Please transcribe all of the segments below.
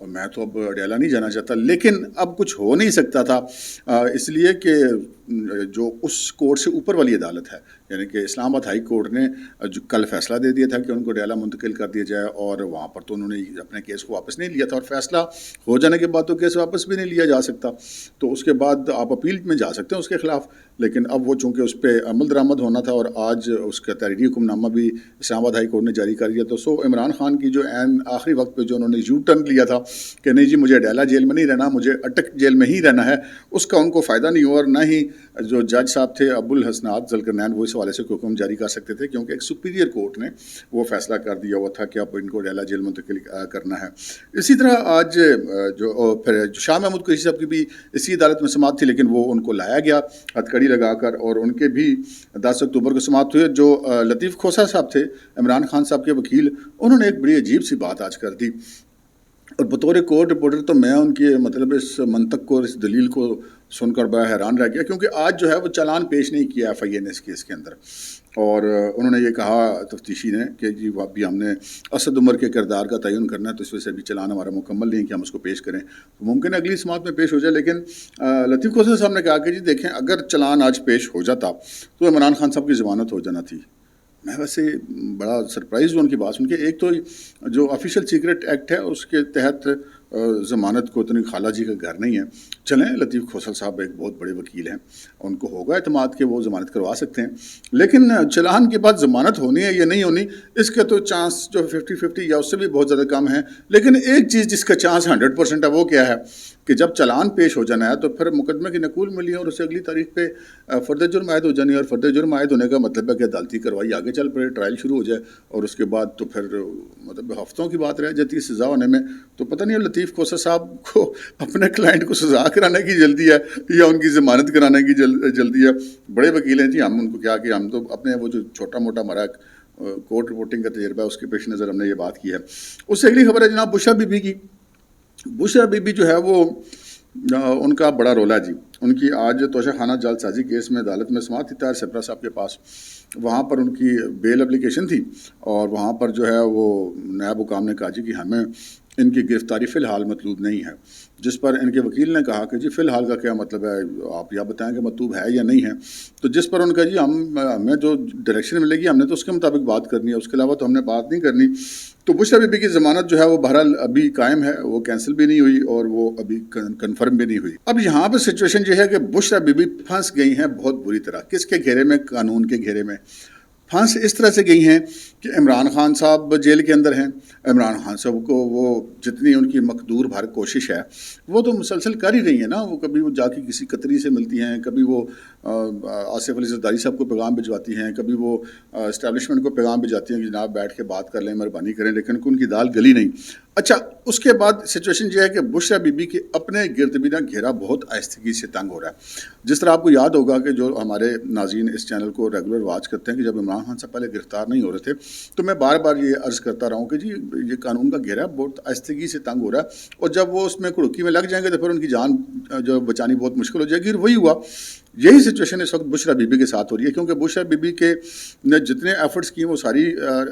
اور میں تو اب اڈیالہ نہیں جانا چاہتا، لیکن اب کچھ ہو نہیں سکتا تھا اس لیے کہ جو اس کورٹ سے اوپر والی عدالت ہے، یعنی کہ اسلام آباد ہائی کورٹ نے جو کل فیصلہ دے دیا تھا کہ ان کو اڈیالہ منتقل کر دیا جائے، اور وہاں پر تو انہوں نے اپنے کیس کو واپس نہیں لیا تھا، اور فیصلہ ہو جانے کے بعد تو کیس واپس بھی نہیں لیا جا سکتا، تو اس کے بعد آپ اپیل میں جا سکتے ہیں اس کے خلاف، لیکن اب وہ چونکہ اس پہ عمل درآمد ہونا تھا اور آج اس کا تحریری حکم نامہ بھی اسلام آباد ہائی کورٹ نے جاری کر دیا، تو سو عمران خان کی جو عین آخری وقت پہ جو انہوں نے یو ٹرن لیا تھا کہ نہیں جی مجھے اڈیالہ جیل میں نہیں رہنا، مجھے اٹک جیل میں ہی رہنا ہے، اس کا ان کو فائدہ نہیں ہوا، اور نہ ہی جو جج صاحب تھے ابو الحسنات ذوالقرنین وہ اس حوالے سے کوئی حکم جاری کر سکتے تھے، کیونکہ ایک سپیریئر کورٹ نے وہ فیصلہ کر دیا ہوا تھا کہ اب ان کو اڈیالہ جیل منتقل کرنا ہے۔ اسی طرح آج پھر شاہ محمود قریشی صاحب کی بھی اسی عدالت میں سماعت تھی، لیکن وہ ان کو لایا گیا ہتھکڑی لگا کر، اور ان کے بھی 10 اکتوبر کو سماعت ہوئی۔ جو لطیف کھوسہ صاحب تھے عمران خان صاحب کے وکیل، انہوں نے ایک بڑی عجیب سی بات آج کر دی، اور بطور کورٹ رپورٹر تو میں ان کی مطلب اس منطق کو، اس دلیل کو سن کر بڑا حیران رہ گیا، کیونکہ آج جو ہے وہ چالان پیش نہیں کیا ایف آئی اے نے اس کیس کے اندر، اور انہوں نے یہ کہا تفتیشی نے کہ جی ابھی ہم نے اسد عمر کے کردار کا تعین کرنا ہے، تو اس وجہ سے ابھی چالان ہمارا مکمل نہیں ہے کہ ہم اس کو پیش کریں، ممکن ہے اگلی سماعت میں پیش ہو جائے، لیکن لطیف کھوسہ صاحب نے کہا کہ جی دیکھیں اگر چالان آج پیش ہو جاتا تو عمران خان صاحب کی ضمانت ہو جانا تھی۔ میں ویسے بڑا سرپرائز ہوں ان کی بات سن کے، ایک تو جو آفیشیل سیکرٹ ایکٹ ہے اس کے تحت ضمانت کو اتنی خالہ جی کا گھر نہیں ہے، چلیں لطیف کھوسہ صاحب ایک بہت بڑے وکیل ہیں، ان کو ہوگا اعتماد کہ وہ ضمانت کروا سکتے ہیں، لیکن چلان کے بعد ضمانت ہونی ہے یا نہیں ہونی اس کے تو چانس جو 50-50 یا اس سے بھی بہت زیادہ کم ہیں، لیکن ایک چیز جس کا چانس 100% ہے وہ کیا ہے کہ جب چلان پیش ہو جانا ہے تو پھر مقدمے کی نقول ملی اور اسے اگلی تاریخ پہ فرد جرم عائد ہو جانی ہے، اور فرد جرم عائد ہونے کا مطلب ہے کہ عدالتی کارروائی آگے چل پڑے، ٹرائل شروع ہو جائے، اور اس کے بعد تو پھر مطلب ہفتوں کی بات رہ جاتی ہے سزا ہونے میں۔ تو پتہ نہیں لطیف کھوسہ صاحب کو اپنے کلائنٹ کو سزا کرانے کی جلدی ہے یا ان کی ضمانت کرانے کی جلدی ہے۔ بڑے وکیل ہیں جی، ہم ان کو کیا کہ ہم تو اپنے وہ جو چھوٹا موٹا ہمارا کورٹ رپورٹنگ کا تجربہ ہے اس کے پیش نظر ہم نے یہ بات کی ہے۔ اس سے اگلی خبر ہے جناب بشریٰ بی بی کی۔ بشریٰ بی بی جو ہے وہ ان کا بڑا رول ہے جی، ان کی آج توشہ خانہ جعل سازی کیس میں عدالت میں سماعت تھی طاہر سربراہ صاحب کے پاس، وہاں پر ان کی بیل اپلیکیشن تھی، اور وہاں پر جو ہے وہ نائب حکام نے کہا جی کہ ہمیں ان کی گرفتاری فی الحال مطلوب نہیں ہے، جس پر ان کے وکیل نے کہا کہ جی فی الحال کا کیا مطلب ہے، آپ یہ بتائیں کہ مطلوب ہے یا نہیں ہے، تو جس پر ان کا جی ہمیں جو ڈائریکشن ملے گی ہم نے تو اس کے مطابق بات کرنی ہے، اس کے علاوہ تو ہم نے بات نہیں کرنی۔ تو بشریٰ بی بی کی ضمانت جو ہے وہ بہرحال ابھی قائم ہے، وہ کینسل بھی نہیں ہوئی اور وہ ابھی کنفرم بھی نہیں ہوئی۔ اب یہاں پہ سچویشن یہ ہے کہ بشریٰ بی بی پھنس گئی ہیں بہت بری طرح، کس کے گھیرے میں؟ قانون کے گھیرے میں پھنس اس طرح سے گئی ہیں کہ عمران خان صاحب جیل کے اندر ہیں، عمران خان صاحب کو وہ جتنی ان کی مقدور بھر کوشش ہے وہ تو مسلسل کر ہی رہی ہیں نا، وہ کبھی وہ جا کے کسی قطری سے ملتی ہیں، کبھی وہ آصف علی زرداری صاحب کو پیغام بھجواتی ہیں، کبھی وہ اسٹیبلشمنٹ کو پیغام بھجواتی ہیں کہ جناب بیٹھ کے بات کر لیں، مہربانی کریں، لیکن ان کی دال گلی نہیں۔ اچھا، اس کے بعد سچویشن یہ ہے کہ بشریٰ بی بی کے اپنے گرد بھی نا گھیرا بہت آہستگی سے تنگ ہو رہا ہے۔ جس طرح آپ کو یاد ہوگا کہ جو ہمارے ناظرین اس چینل کو ریگولر واچ کرتے ہیں کہ جب عمران خان صاحب پہلے گرفتار نہیں ہو رہے تھے تو میں بار بار یہ عرض کرتا رہا ہوں کہ جی یہ قانون کا گھیرا بہت آہستگی سے تنگ ہو رہا ہے، اور جب وہ اس میں کڑکی میں لگ جائیں گے تو پھر ان کی جان جو بچانی بہت مشکل ہو جائے گی۔ وہی ہوا، یہی سچویشن اس وقت بشریٰ بی بی کے ساتھ ہو رہی ہے، کیونکہ بشریٰ بی بی کے نے جتنے ایفرٹس کیے وہ ساری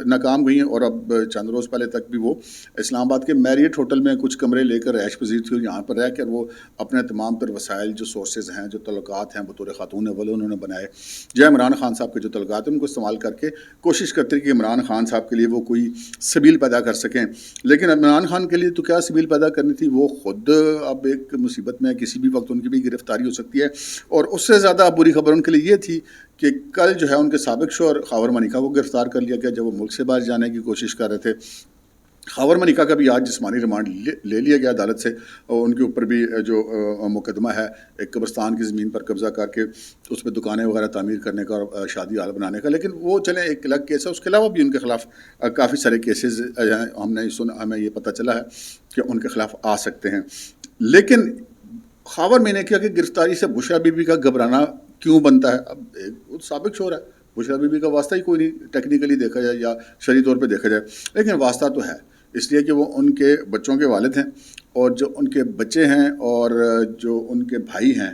ناکام گئی ہیں، اور اب چند روز پہلے تک بھی وہ اسلام آباد کے میریٹ ہوٹل میں کچھ کمرے لے کر رہائش پذیر تھی، اور یہاں پر رہ کر وہ اپنے تمام تر وسائل جو سورسز ہیں، جو تعلقات ہیں بطور خاتون اول انہوں نے بنائے، یا عمران خان صاحب کے جو تعلقات ہیں ان کو استعمال کر کے کوشش کرتے کہ عمران خان صاحب کے لیے وہ کوئی سبیل پیدا کر سکیں۔ لیکن عمران خان کے لیے تو کیا سبیل پیدا کرنی تھی، وہ خود اب ایک مصیبت میں، کسی بھی وقت ان کی بھی گرفتاری ہو سکتی ہے، اور اس سے زیادہ بری خبر ان کے لیے یہ تھی کہ کل جو ہے ان کے سابق شوہر خاور منیکا کو گرفتار کر لیا گیا جب وہ ملک سے باہر جانے کی کوشش کر رہے تھے۔ خاور منیکا کا بھی آج جسمانی ریمانڈ لے لیا گیا عدالت سے، اور ان کے اوپر بھی جو مقدمہ ہے ایک قبرستان کی زمین پر قبضہ کر کے اس پہ دکانیں وغیرہ تعمیر کرنے کا اور شادی حال بنانے کا، لیکن وہ چلیں ایک الگ کیس ہے۔ اس کے علاوہ بھی ان کے خلاف کافی سارے کیسز ہمیں یہ پتہ چلا ہے کہ ان کے خلاف آ سکتے ہیں۔ لیکن خاور منیکا کی گرفتاری سے بشریٰ بی بی کا گھبرانا کیوں بنتا ہے؟ اب ایک سابق شوہر ہے، بشریٰ بی بی کا واسطہ ہی کوئی نہیں ٹیکنیکلی دیکھا جائے یا شرعی طور پہ دیکھا جائے، لیکن واسطہ تو ہے، اس لیے کہ وہ ان کے بچوں کے والد ہیں، اور جو ان کے بچے ہیں اور جو ان کے بھائی ہیں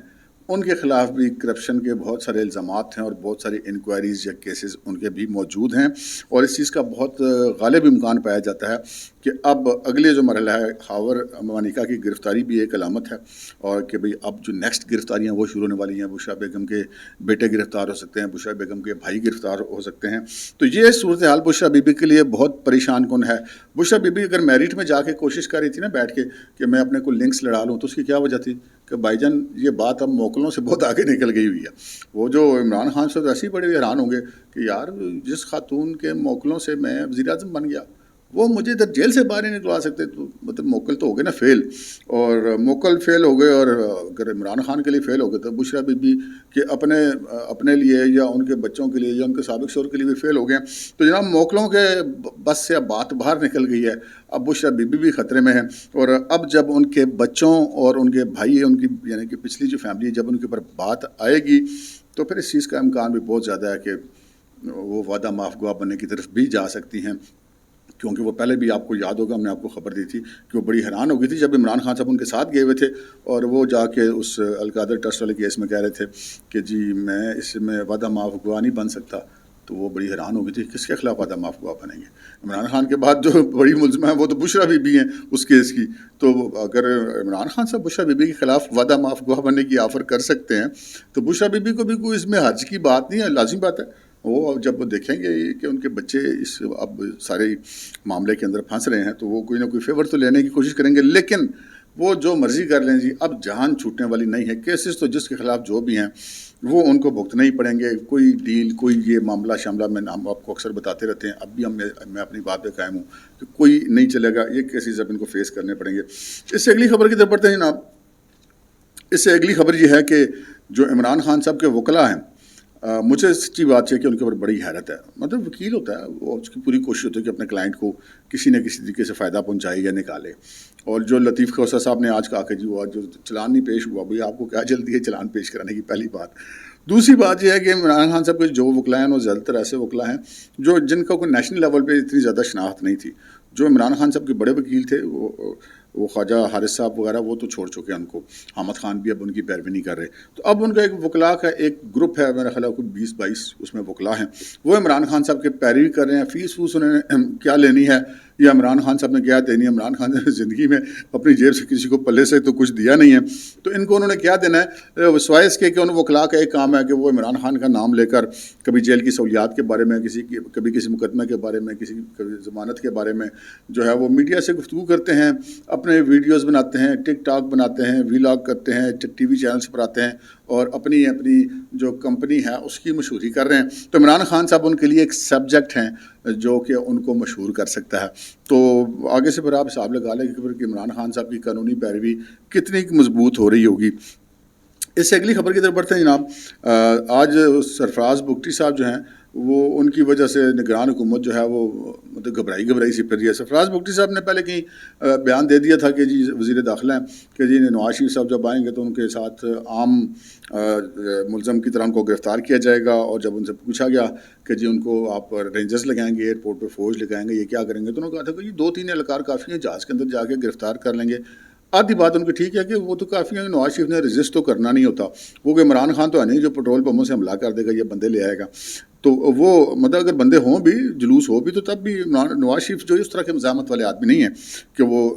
ان کے خلاف بھی کرپشن کے بہت سارے الزامات ہیں اور بہت ساری انکوائریز یا کیسز ان کے بھی موجود ہیں، اور اس چیز کا بہت غالب امکان پایا جاتا ہے کہ اب اگلے جو مرحلہ ہے خاور مانیکا کی گرفتاری بھی ایک علامت ہے، اور کہ بھئی اب جو نیکسٹ گرفتاریاں وہ شروع ہونے والی ہیں، بشریٰ بیگم کے بیٹے گرفتار ہو سکتے ہیں، بشریٰ بیگم کے بھائی گرفتار ہو سکتے ہیں. تو یہ صورتحال بشریٰ بی بی کے لیے بہت پریشان کن ہے. بشریٰ بی بی اگر میرٹ میں جا کے کوشش کر رہی تھی نا بیٹھ کے کہ میں اپنے کو لنکس لڑا لوں، تو اس کی کیا وجہ تھی کہ بھائی جان یہ بات اب موکلوں سے بہت آگے نکل گئی ہوئی ہے. وہ جو عمران خان سے ایسے ہی بڑے حیران ہوں گے کہ یار جس خاتون کے موکلوں سے میں وزیر اعظم بن گیا وہ مجھے ادھر جیل سے باہر نہیں نکلوا سکتے، تو مطلب موکل تو ہو گئے نا فیل، اور موکل فیل ہو گئے، اور اگر عمران خان کے لیے فیل ہو گئے تو بشریٰ بی بی کے اپنے لیے یا ان کے بچوں کے لیے یا ان کے سابق شوہر کے لیے بھی فیل ہو گئے. تو جناب موکلوں کے بس سے اب بات باہر نکل گئی ہے، اب بشریٰ بی بی بھی خطرے میں ہے. اور اب جب ان کے بچوں اور ان کے بھائی ان کی یعنی کہ پچھلی جو فیملی ہے جب ان کے اوپر بات آئے گی تو پھر اس چیز کا امکان بھی بہت زیادہ ہے کہ وہ وعدہ معاف گواہ بننے کی طرف بھی جا سکتی ہیں. کیونکہ وہ پہلے بھی آپ کو یاد ہوگا ہم نے آپ کو خبر دی تھی کہ وہ بڑی حیران ہو گئی تھی جب عمران خان صاحب ان کے ساتھ گئے ہوئے تھے اور وہ جا کے اس القادر ٹرسٹ والے کیس میں کہہ رہے تھے کہ جی میں اس میں وعدہ معاف گواہ نہیں بن سکتا. تو وہ بڑی حیران ہو گئی تھی کس کے خلاف وعدہ معاف گواہ بنیں گے. عمران خان کے بعد جو بڑی ملزمہ ہیں وہ تو بشریٰ بی بی ہیں اس کیس کی. تو اگر عمران خان صاحب بشریٰ بی بی کے خلاف وعدہ معاف گواہ بننے کی آفر کر سکتے ہیں تو بشریٰ بی بی کو بھی کوئی اس میں حرج کی بات نہیں ہے. لازمی بات ہے وہ جب دیکھیں گے کہ ان کے بچے اس اب سارے معاملے کے اندر پھنس رہے ہیں تو وہ کوئی نہ کوئی فیور تو لینے کی کوشش کریں گے، لیکن وہ جو مرضی کر لیں جی اب جان چھوٹنے والی نہیں ہے. کیسز تو جس کے خلاف جو بھی ہیں وہ ان کو بھگتنے ہی پڑیں گے. کوئی ڈیل کوئی یہ معاملہ شاملہ میں ہم آپ کو اکثر بتاتے رہتے ہیں، اب بھی میں اپنی بات پہ قائم ہوں کہ کوئی نہیں چلے گا. یہ کیسز اب ان کو فیس کرنے پڑیں گے. اس سے اگلی خبر کی طرف بڑھتے ہیں جناب. اس سے اگلی خبر یہ ہے کہ جو عمران خان صاحب کے وکلاء ہیں، مجھے سچی بات ہے کہ ان کے اوپر بڑی حیرت ہے. مطلب وکیل ہوتا ہے وہ اس کی پوری کوشش ہوتی ہے کہ اپنے کلائنٹ کو کسی نہ کسی طریقے سے فائدہ پہنچائے یا نکالے. اور جو لطیف کھوسہ صاحب نے آج کہا کہ جی وہ جو چلان نہیں پیش ہوا، بھئی آپ کو کیا جلدی ہے چلان پیش کرانے کی، پہلی بات. دوسری بات یہ ہے کہ عمران خان صاحب کے جو وکلاء ہیں وہ زیادہ تر ایسے وکلاء ہیں جن کا کوئی نیشنل لیول پہ اتنی زیادہ شناخت نہیں تھی. جو عمران خان صاحب کے بڑے وکیل تھے وہ خواجہ حارث صاحب وغیرہ وہ تو چھوڑ چکے ہیں ان کو. حامد خان بھی اب ان کی پیروی نہیں کر رہے. تو اب ان کا ایک وکلاء کا ایک گروپ ہے، میرا خیال ہے کوئی 20-22 اس میں وکلاء ہیں، وہ عمران خان صاحب کے پیروی کر رہے ہیں. فیس انہوں نے کیا لینی ہے یا عمران خان صاحب نے کیا دینی ہے. عمران خان نے زندگی میں اپنی جیب سے کسی کو پلے سے تو کچھ دیا نہیں ہے، تو ان کو انہوں نے کیا دینا ہے سوائے اس کے کہ ان وکلاء کا ایک کام ہے کہ وہ عمران خان کا نام لے کر کبھی جیل کی سہولیات کے بارے میں، کبھی کسی مقدمے کے بارے میں، کسی ضمانت کے بارے میں جو ہے وہ میڈیا سے گفتگو کرتے ہیں، اپنے ویڈیوز بناتے ہیں، ٹک ٹاک بناتے ہیں، ویلاگ کرتے ہیں، ٹی وی چینلز پر آتے ہیں اور اپنی جو کمپنی ہے اس کی مشہوری کر رہے ہیں. تو عمران خان صاحب ان کے لیے ایک سبجیکٹ ہیں جو کہ ان کو مشہور کر سکتا ہے. تو آگے سے پھر آپ حساب لگا لیں کہ عمران خان صاحب کی قانونی پیروی کتنی مضبوط ہو رہی ہوگی. اس سے اگلی خبر کی طرف بڑھتے ہیں جناب. آج سرفراز بگٹی صاحب جو ہیں وہ ان کی وجہ سے نگران حکومت جو ہے وہ مطلب گھبرائی سی پھر رہی ہے. سرفراز بگٹی صاحب نے پہلے کہیں بیان دے دیا تھا کہ جی وزیر داخلہ ہیں کہ جی نواز شریف صاحب جب آئیں گے تو ان کے ساتھ عام ملزم کی طرح ان کو گرفتار کیا جائے گا. اور جب ان سے پوچھا گیا کہ جی ان کو آپ رینجرز لگائیں گے، ایئرپورٹ پہ فوج لگائیں گے، یہ کیا کریں گے، تو انہوں نے کہا تھا کہ جی 2-3 اہلکار کافی ہیں، جہاز کے اندر جا کے گرفتار کر لیں گے. آدھی بات ان کی ٹھیک ہے کہ وہ تو کافی ہیں، نواز شریف نے رجسٹ تو کرنا نہیں ہوتا. وہ کہ عمران خان تو ہے نہیں جو پیٹرول پمپوں سے حملہ کر دے گا، یہ بندے لے آئے گا. تو وہ مطلب اگر بندے ہوں بھی، جلوس ہو بھی، تو تب بھی نواز شریف جو اس طرح کے مزاحمت والے آدمی نہیں ہیں کہ وہ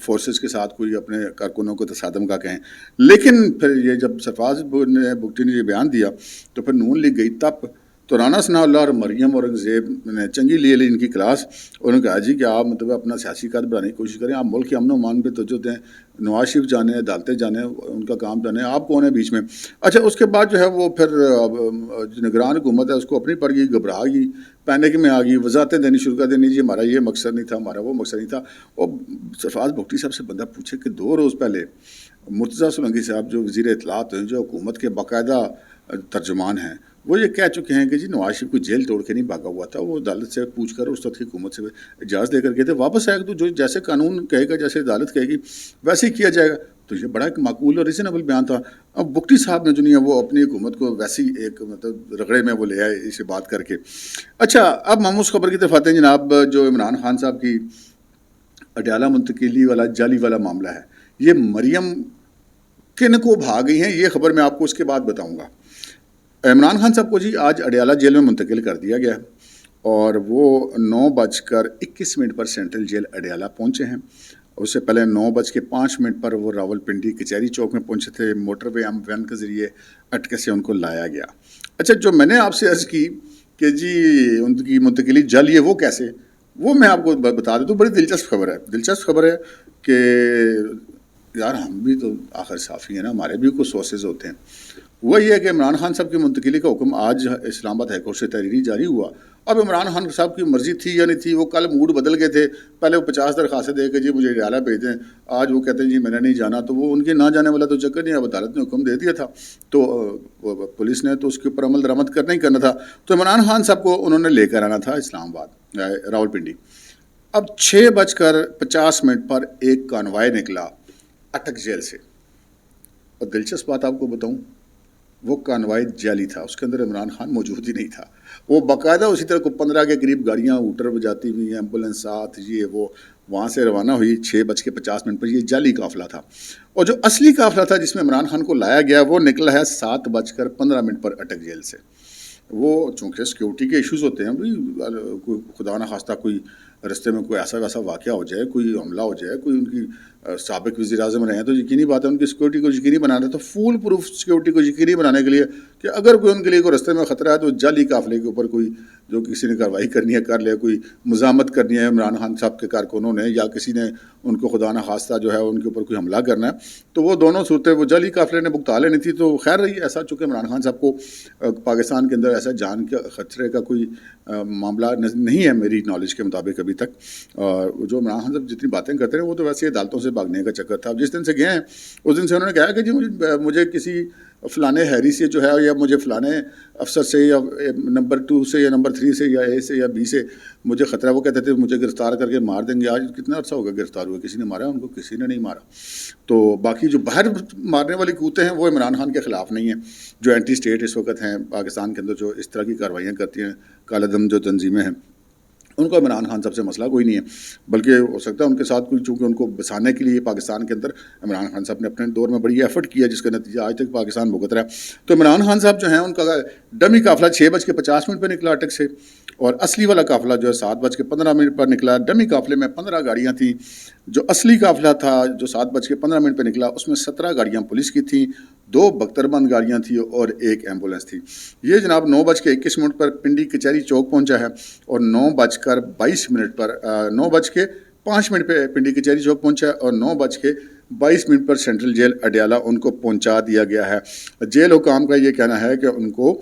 فورسز کے ساتھ کوئی اپنے کارکنوں کو تصادم کا کہیں. لیکن پھر یہ جب سرفراز بگٹی نے یہ بیان دیا تو پھر نون لیگ گئی تب. تو رانا ثناء اللہ اور مریم اورنگزیب نے چنگی لی ان کی کلاس. انہوں نے کہا جی کہ آپ مطلب اپنا سیاسی قد بڑھانے کی کوشش کریں، آپ ملک کے امن و امان پہ توجہ دیں، نواز شریف جانے، عدالتیں جانے، ان کا کام جانے، آپ کون ہیں بیچ میں. اچھا اس کے بعد جو ہے وہ پھر نگران حکومت ہے اس کو اپنی پڑ گئی، گھبرا گئی، پینک میں آ گئی، وضاحتیں دینی شروع کر دینی، جی ہمارا یہ مقصد نہیں تھا، ہمارا وہ مقصد نہیں تھا. اور سرفراز بگٹی صاحب سے بندہ پوچھے کہ 2 روز پہلے مرتضیٰ سولنگی صاحب جو وزیر اطلاعات ہیں، جو حکومت کے باقاعدہ ترجمان ہیں، وہ یہ کہہ چکے ہیں کہ جی نواز شریف کو جیل توڑ کے نہیں بھاگا ہوا تھا، وہ عدالت سے پوچھ کر اس وقت کی حکومت سے اجازت لے کر گئے تھے، واپس آئے گا تو جو جیسے قانون کہے گا، جیسے عدالت کہے گی ویسے ہی کیا جائے گا. تو یہ بڑا ایک معقول اور ریزنیبل بیان تھا. اب بگٹی صاحب نے جو نہیں ہے وہ اپنی حکومت کو ویسی ایک مطلب رگڑے میں وہ لے آئے اسے بات کر کے. اچھا اب ہم اس خبر کی طرف آتے ہیں جناب. جو عمران خان صاحب کی اڈیالہ منتقلی والا جعلی والا معاملہ ہے، یہ مریم کن کو بھاگ گئی ہیں، یہ خبر میں آپ کو اس کے بعد بتاؤں گا۔ عمران خان صاحب کو جی آج اڈیالہ جیل میں منتقل کر دیا گیا ہے اور وہ 9:21 پر سینٹرل جیل اڈیالہ پہنچے ہیں۔ اس سے پہلے 9:05 پر وہ راولپنڈی کچہری چوک میں پہنچے تھے، موٹر وے وین کے ذریعے اٹکے سے ان کو لایا گیا۔ اچھا، جو میں نے آپ سے عرض کی کہ جی ان کی منتقلی جعلی ہے، وہ کیسے، وہ میں آپ کو بتا دیتا ہوں۔ بڑی دلچسپ خبر ہے کہ یار ہم بھی تو آخر صافی ہیں نا، ہمارے بھی کچھ سورسز ہوتے ہیں۔ وہ یہ ہے کہ عمران خان صاحب کی منتقلی کا حکم آج اسلام آباد ہائی کورٹ سے تحریری جاری ہوا۔ اب عمران خان صاحب کی مرضی تھی یا نہیں تھی، وہ کل موڈ بدل گئے تھے، پہلے وہ 50 درخواستیں دے کے جی مجھے اڈیالہ بھیج دیں، آج وہ کہتے ہیں جی میں نے نہیں جانا۔ تو وہ ان کے نہ جانے والا تو چکر نہیں، اب عدالت نے حکم دے دیا تھا تو پولیس نے تو اس کے اوپر عمل درآمد کرنا ہی کرنا تھا۔ تو عمران خان صاحب کو انہوں نے لے کر آنا تھا اسلام آباد راولپنڈی۔ اب 6:50 پر ایک کانوائے نکلا اٹک جیل سے، اور دلچسپ بات آپ کو بتاؤں، وہ کانوائے جعلی تھا، اس کے اندر عمران خان موجود ہی نہیں تھا۔ وہ باقاعدہ اسی طرح کو 15 کے قریب گاڑیاں اوٹر بجاتی ہوئی، ایمبولینس ساتھ، یہ وہ وہاں سے روانہ ہوئی 6:50 پر۔ یہ جعلی قافلہ تھا، اور جو اصلی قافلہ تھا جس میں عمران خان کو لایا گیا وہ نکلا ہے 7:15 پر اٹک جیل سے۔ وہ چونکہ سیکیورٹی کے ایشوز ہوتے ہیں بھائی، کوئی خدا نخواستہ کوئی رستے میں کوئی ایسا ویسا واقعہ ہو جائے، کوئی حملہ ہو جائے، کوئی ان کی سابق وزیر اعظم رہے ہیں تو یقینی بات ہے ان کی سیکورٹی کو یقینی بنانا ہے۔ تو فول پروف سیکورٹی کو یقینی بنانے کے لیے کہ اگر کوئی ان کے لیے کوئی رستے میں خطرہ ہے تو جعلی قافلے کے اوپر کوئی جو کسی نے کارروائی کرنی ہے کر لے، کوئی مزاحمت کرنی ہے عمران خان صاحب کے کارکنوں نے، یا کسی نے ان کو خدا نخواستہ جو ہے ان کے اوپر کوئی حملہ کرنا ہے، تو وہ دونوں صورتیں وہ جعلی قافلے نے بگتا لینی تھی۔ تو خیر رہی ایسا، چونکہ عمران خان صاحب کو پاکستان کے اندر ایسا جان کے خطرے کا کوئی معاملہ نہیں ہے میری نالج کے مطابق ابھی تک۔ اور جو عمران خان صاحب جتنی باتیں کرتے ہیں وہ تو ویسے عدالتوں سے بھاگنے کا چکر تھا۔ جس دن سے گئے ہیں اس دن سے انہوں نے کہا کہ جی مجھے کسی فلانے ہیری سے جو ہے، یا مجھے فلانے افسر سے، یا نمبر 2 سے، یا نمبر 3 سے، یا اے سے، یا بی سے مجھے خطرہ ہے۔ وہ کہتے تھے مجھے گرفتار کر کے مار دیں گے۔ آج کتنا عرصہ ہوگا گرفتار ہوئے، کسی نے مارا ان کو؟ کسی نے نہیں مارا۔ تو باقی جو باہر مارنے والی قوتیں ہیں وہ عمران خان کے خلاف نہیں ہیں، جو اینٹی اسٹیٹ اس وقت ہیں پاکستان کے اندر، جو اس طرح کی کارروائیاں کرتی ہیں، کالے دم جو تنظیمیں ہیں، ان کو عمران خان صاحب سے مسئلہ کوئی نہیں ہے، بلکہ ہو سکتا ہے ان کے ساتھ کوئی، چونکہ ان کو بسانے کے لیے پاکستان کے اندر عمران خان صاحب نے اپنے دور میں بڑی ایفرٹ کیا، جس کا نتیجہ آج تک پاکستان بھگت رہا ہے۔ تو عمران خان صاحب جو ہیں ان کا ڈمی قافلہ 6:50 پہ نکلا اٹک سے، اور اصلی والا قافلہ جو ہے 7:15 پر نکلا۔ ڈمی قافلے میں 15 گاڑیاں تھیں۔ جو اصلی قافلہ تھا جو 7:15 پہ نکلا، اس میں 17 گاڑیاں پولیس کی تھیں، 2 بختربند گاڑیاں تھیں اور 1 ایمبولینس تھی۔ یہ جناب 9:21 پر پنڈی کچہری چوک پہنچا ہے، اور 9:22 پر 9:05 پہ پنڈی کچہری چوک پہنچا ہے، اور 9:22 پر سینٹرل جیل اڈیالہ ان کو پہنچا دیا گیا ہے۔ جیل حکام کا یہ کہنا ہے کہ ان کو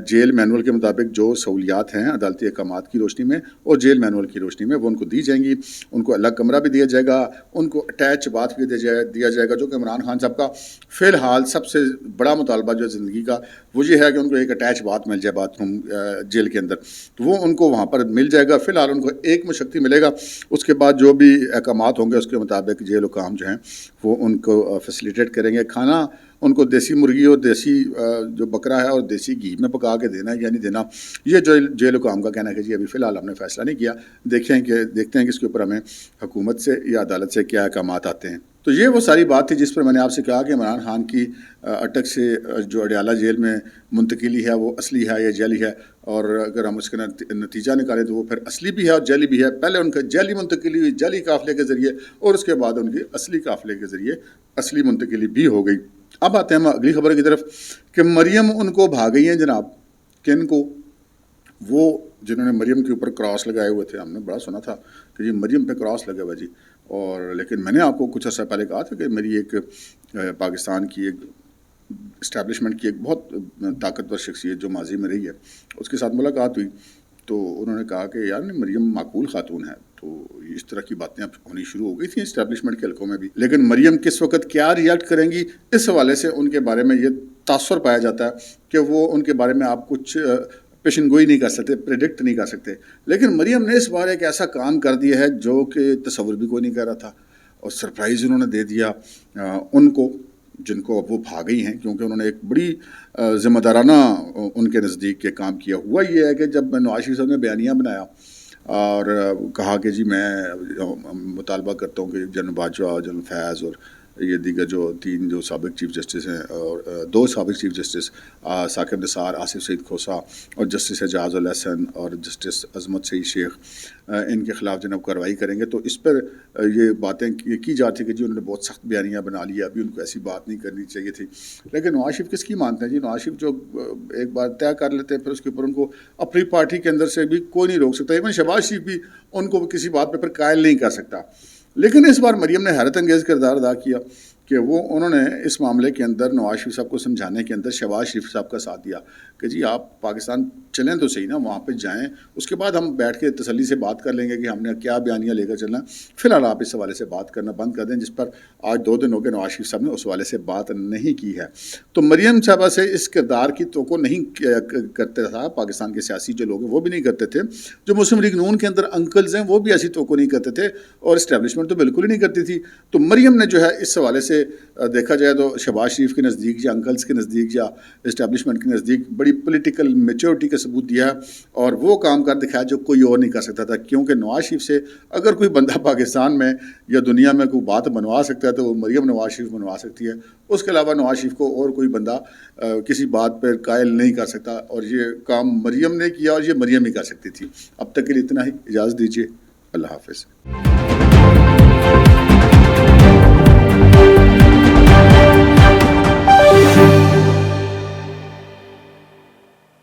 جیل مینول کے مطابق جو سہولیات ہیں عدالتی احکامات کی روشنی میں اور جیل مینول کی روشنی میں وہ ان کو دی جائیں گی۔ ان کو الگ کمرہ بھی دیا جائے گا، ان کو اٹیچ باتھ بھی دیا جائے گا، جو کہ عمران خان صاحب کا فی الحال سب سے بڑا مطالبہ جو زندگی کا وہ یہ ہے کہ ان کو ایک اٹیچ باتھ مل جائے باتھ روم جیل کے اندر، تو وہ ان کو وہاں پر مل جائے گا۔ فی الحال ان کو ایک مشقتی ملے گا، اس کے بعد جو بھی احکامات ہوں گے اس کے مطابق جیل حکام جو ہیں وہ ان کو فیسیلیٹیٹ کریں گے۔ کھانا ان کو دیسی مرغی اور دیسی جو بکرا ہے اور دیسی گھی میں پکا کے دینا ہے یا نہیں دینا، یہ جو جیل حکام کا کہنا ہے کہ جی ابھی فی الحال ہم نے فیصلہ نہیں کیا، دیکھتے ہیں کہ اس کے اوپر ہمیں حکومت سے یا عدالت سے کیا احکامات آتے ہیں۔ تو یہ وہ ساری بات تھی جس پر میں نے آپ سے کہا کہ عمران خان کی اٹک سے جو اڈیالہ جیل میں منتقلی ہے وہ اصلی ہے یا جعلی ہے، اور اگر ہم اس کا نتیجہ نکالیں تو وہ پھر اصلی بھی ہے اور جعلی بھی ہے۔ پہلے ان کا جعلی منتقلی ہوئی جعلی قافلے کے ذریعے، اور اس کے بعد ان کی اصلی قافلے کے ذریعے اصلی منتقلی بھی ہو گئی۔ اب آتے ہیں ہم اگلی خبر کی طرف کہ مریم ان کو بھاگ گئی ہیں جناب۔ کن کو؟ وہ جنہوں نے مریم کے اوپر کراس لگائے ہوئے تھے۔ ہم نے بڑا سنا تھا کہ جی مریم پہ کراس لگا ہوا جی، اور لیکن میں نے آپ کو کچھ عرصہ پہلے کہا تھا کہ میری ایک پاکستان کی ایک اسٹیبلشمنٹ کی ایک بہت طاقتور شخصیت جو ماضی میں رہی ہے، اس کے ساتھ ملاقات ہوئی تو انہوں نے کہا کہ یار مریم معقول خاتون ہے۔ تو اس طرح کی باتیں اب ہونی شروع ہو گئی تھیں اسٹیبلشمنٹ کے حلقوں میں بھی، لیکن مریم کس وقت کیا ریئیکٹ کریں گی اس حوالے سے ان کے بارے میں یہ تاثر پایا جاتا ہے کہ وہ ان کے بارے میں آپ کچھ پیشن گوئی نہیں کر سکتے، پریڈکٹ نہیں کر سکتے۔ لیکن مریم نے اس بار ایک ایسا کام کر دیا ہے جو کہ تصور بھی کوئی نہیں کر رہا تھا، اور سرپرائز انہوں نے دے دیا ان کو جن کو اب وہ بھاگئی ہیں، کیونکہ انہوں نے ایک بڑی ذمہ دارانہ ان کے نزدیک یہ کام کیا۔ ہوا یہ ہے کہ جب نواز شریف صاحب نے بیانیہ بنایا اور کہا کہ جی میں مطالبہ کرتا ہوں کہ جنرل باجوہ، جنرل فیض اور یہ دیگر جو 3 جو سابق چیف جسٹس ہیں اور 2 سابق چیف جسٹس ثاقب نثار، آصف سعید کھوسا اور جسٹس اعجاز الحسن اور جسٹس عظمت سعید شیخ، ان کے خلاف جناب کارروائی کریں گے. تو اس پر یہ باتیں کی جاتی ہیں کہ جی انہوں نے بہت سخت بیانیہ بنا لیا، ابھی ان کو ایسی بات نہیں کرنی چاہیے تھی. لیکن نواز شریف کس کی مانتے ہیں جی؟ نواز شریف جو ایک بار طے کر لیتے ہیں پھر اس کے اوپر ان کو اپنی پارٹی کے اندر سے بھی کوئی نہیں روک سکتا. ایون شہباز شریف بھی ان کو کسی بات پہ پھر قائل نہیں کر سکتا. لیکن اس بار مریم نے حیرت انگیز کردار ادا کیا کہ انہوں نے اس معاملے کے اندر نواز شریف صاحب کو سمجھانے کے اندر شہباز شریف صاحب کا ساتھ دیا کہ جی آپ پاکستان چلیں تو صحیح نا، وہاں پہ جائیں، اس کے بعد ہم بیٹھ کے تسلی سے بات کر لیں گے کہ ہم نے کیا بیانیہ لے کر چلنا. فی الحال آپ اس حوالے سے بات کرنا بند کر دیں، جس پر آج 2 دن ہو گئے نواز شریف صاحب نے اس حوالے سے بات نہیں کی ہے. تو مریم صاحبہ سے اس کردار کی توقع نہیں کرتے تھا پاکستان کے سیاسی جو لوگ ہیں، وہ بھی نہیں کرتے تھے. جو مسلم لیگ نون کے اندر انکلز ہیں وہ بھی ایسی توقع نہیں کرتے تھے، اور اسٹیبلشمنٹ تو بالکل ہی نہیں کرتی تھی. تو مریم نے جو ہے اس حوالے سے دیکھا جائے تو شہباز شریف کے نزدیک یا انکلز کے نزدیک یا اسٹیبلشمنٹ کے نزدیک بڑی پولیٹیکل میچورٹی کا ثبوت دیا ہے، اور وہ کام کر دکھایا جو کوئی اور نہیں کر سکتا تھا. کیونکہ نواز شریف سے اگر کوئی بندہ پاکستان میں یا دنیا میں کوئی بات بنوا سکتا ہے تو وہ مریم نواز شریف بنوا سکتی ہے. اس کے علاوہ نواز شریف کو اور کوئی بندہ کسی بات پر قائل نہیں کر سکتا، اور یہ کام مریم نے کیا اور یہ مریم ہی کر سکتی تھی. اب تک کے لیے اتنا ہی، اجازت دیجیے، اللہ حافظ.